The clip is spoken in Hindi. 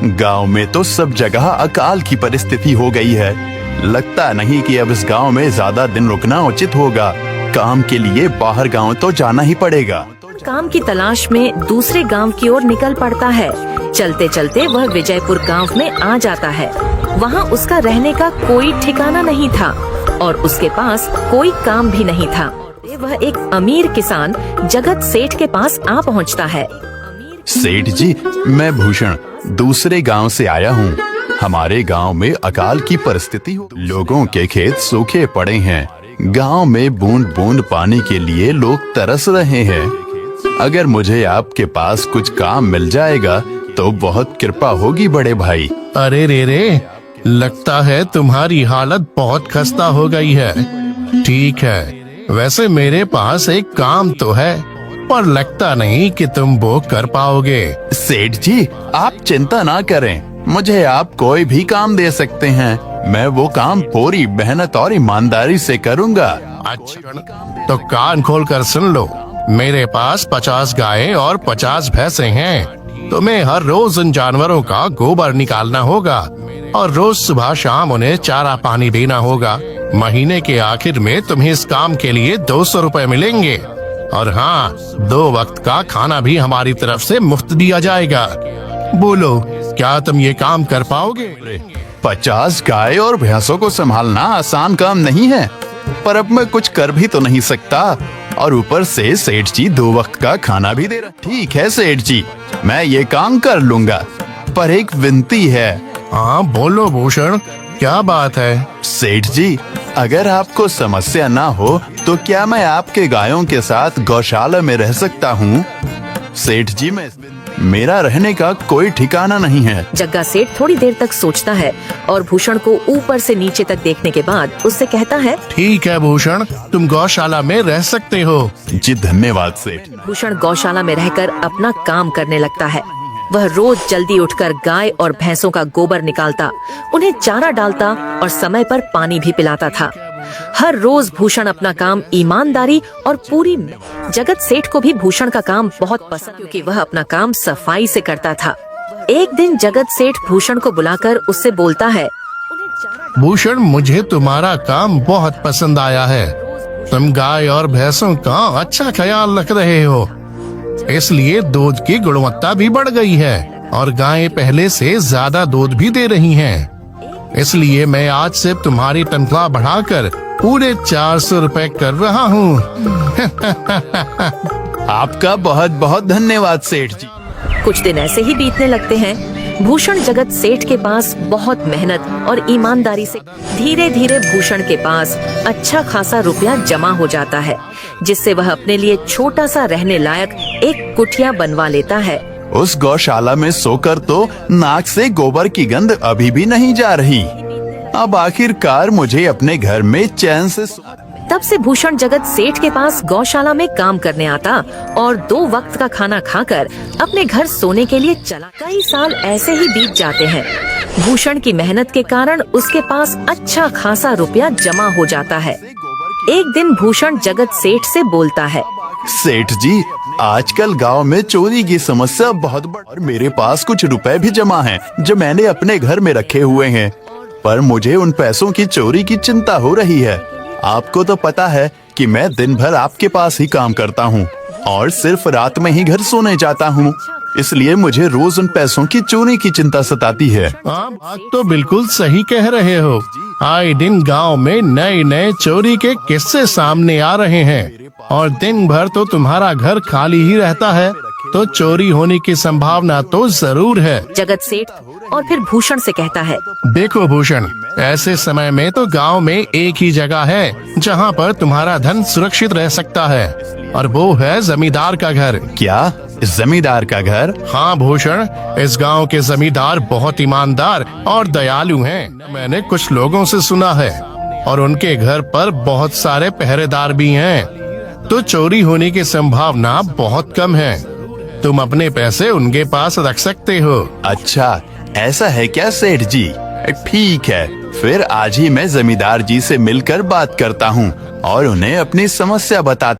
गांव में तो सब जगह अकाल की परिस्थिति हो गई है। लगता नहीं कि अब इस गांव में ज्यादा दिन रुकना उचित होगा। काम के लिए बाहर गांव तो जाना ही पड़ेगा। काम की तलाश में दूसरे गांव की ओर निकल पड़ता है। चलते चलते वह विजयपुर गांव में आ जाता है। वहां उसका रहने का कोई ठिकाना नहीं था और उसके पास कोई काम भी नहीं था। वह एक अमीर किसान जगत सेठ के पास आ पहुंचता है। सेठ जी, मैं भूषण दूसरे गांव से आया हूँ। हमारे गांव में अकाल की परिस्थिति हो, लोगों के खेत सूखे पड़े हैं। गांव में बूंद बूंद पानी के लिए लोग तरस रहे हैं। अगर मुझे आपके पास कुछ काम मिल जाएगा तो बहुत कृपा होगी बड़े भाई। अरे रे, लगता है तुम्हारी हालत बहुत खस्ता हो गई है। ठीक है, वैसे मेरे पास एक काम तो है, पर लगता नहीं कि तुम वो कर पाओगे। सेठ जी, आप चिंता ना करें, मुझे आप कोई भी काम दे सकते हैं। मैं वो काम पूरी मेहनत और ईमानदारी से करूंगा। अच्छा, तो कान खोल कर सुन लो। मेरे पास 50 गायें और 50 भैंसे हैं। तुम्हें हर रोज उन जानवरों का गोबर निकालना होगा और रोज सुबह शाम उन्हें चारा पानी देना होगा। महीने के आखिर में तुम्हें इस काम के लिए 200 रुपए मिलेंगे। और हाँ, 2 वक्त का खाना भी हमारी तरफ से मुफ्त दिया जाएगा। बोलो, क्या तुम ये काम कर पाओगे? 50 गाय और भैंसों को संभालना आसान काम नहीं है, पर अब मैं कुछ कर भी तो नहीं सकता। और ऊपर से सेठ जी 2 वक्त का खाना भी दे रहा। ठीक है सेठ जी, मैं ये काम कर लूंगा, पर एक विनती है। हाँ बोलो भूषण, क्या बात है? सेठ जी, अगर आपको समस्या ना हो तो क्या मैं आपके गायों के साथ गौशाला में रह सकता हूँ? सेठ जी, मेरा रहने का कोई ठिकाना नहीं है। जग्गा सेठ थोड़ी देर तक सोचता है और भूषण को ऊपर से नीचे तक देखने के बाद उससे कहता है, ठीक है भूषण, तुम गौशाला में रह सकते हो। जी धन्यवाद सेठ। भूषण गौशाला में रहकर अपना काम करने लगता है। वह रोज जल्दी उठकर गाय और भैंसों का गोबर निकालता, उन्हें चारा डालता और समय पर पानी भी पिलाता था। हर रोज भूषण अपना काम ईमानदारी और पूरी जगत सेठ को भी भूषण का काम बहुत पसंद, क्योंकि वह अपना काम सफाई से करता था। एक दिन जगत सेठ भूषण को बुलाकर उससे बोलता है, भूषण, मुझे तुम्हारा काम बहुत पसंद आया है। तुम गाय और भैंसों का अच्छा ख्याल रख रहे हो, इसलिए दूध की गुणवत्ता भी बढ़ गई है और गायें पहले से ज्यादा दूध भी दे रही हैं। इसलिए मैं आज से तुम्हारी तनख्वाह बढ़ाकर पूरे 400 रुपए कर रहा हूँ। आपका बहुत बहुत धन्यवाद सेठ जी। कुछ दिन ऐसे ही बीतने लगते हैं। भूषण जगत सेठ के पास बहुत मेहनत और ईमानदारी से धीरे धीरे भूषण के पास अच्छा खासा रुपया जमा हो जाता है, जिससे वह अपने लिए छोटा सा रहने लायक एक कुटिया बनवा लेता है। उस गौशाला में सोकर तो नाक से गोबर की गंध अभी भी नहीं जा रही। अब आखिरकार मुझे अपने घर में चैन से तब से भूषण जगत सेठ के पास गौशाला में काम करने आता और 2 वक्त का खाना खाकर अपने घर सोने के लिए चला। कई साल ऐसे ही बीत जाते हैं। भूषण की मेहनत के कारण उसके पास अच्छा खासा रुपया जमा हो जाता है। एक दिन भूषण जगत सेठ से बोलता है, सेठ जी, आजकल गांव में चोरी की समस्या बहुत बढ़ और मेरे पास कुछ रुपए भी जमा हैं जो मैंने अपने घर में रखे हुए हैं, पर मुझे उन पैसों की चोरी की चिंता हो रही है। आपको तो पता है कि मैं दिन भर आपके पास ही काम करता हूँ और सिर्फ रात में ही घर सोने जाता हूँ, इसलिए मुझे रोज उन पैसों की चोरी की चिंता सताती है। बात तो बिल्कुल सही कह रहे हो। आए दिन गांव में नए नए चोरी के किस्से सामने आ रहे हैं और दिन भर तो तुम्हारा घर खाली ही रहता है, तो चोरी होने की संभावना तो जरूर है। जगत सेठ और फिर भूषण से कहता है, देखो भूषण, ऐसे समय में तो गांव में एक ही जगह है जहां पर तुम्हारा धन सुरक्षित रह सकता है, और वो है जमींदार का घर। क्या जमींदार का घर? हाँ भूषण, इस गांव के जमींदार बहुत ईमानदार और दयालु हैं। मैंने कुछ लोगों से सुना है और उनके घर पर बहुत सारे पहरेदार भी हैं, तो चोरी होने की संभावना बहुत कम है। तुम अपने पैसे उनके पास रख सकते हो। अच्छा, ऐसा है क्या सेठ जी? ठीक है, फिर आज ही मैं जमींदार जी से मिलकर बात करता हूँ और उन्हें अपनी समस्या बताता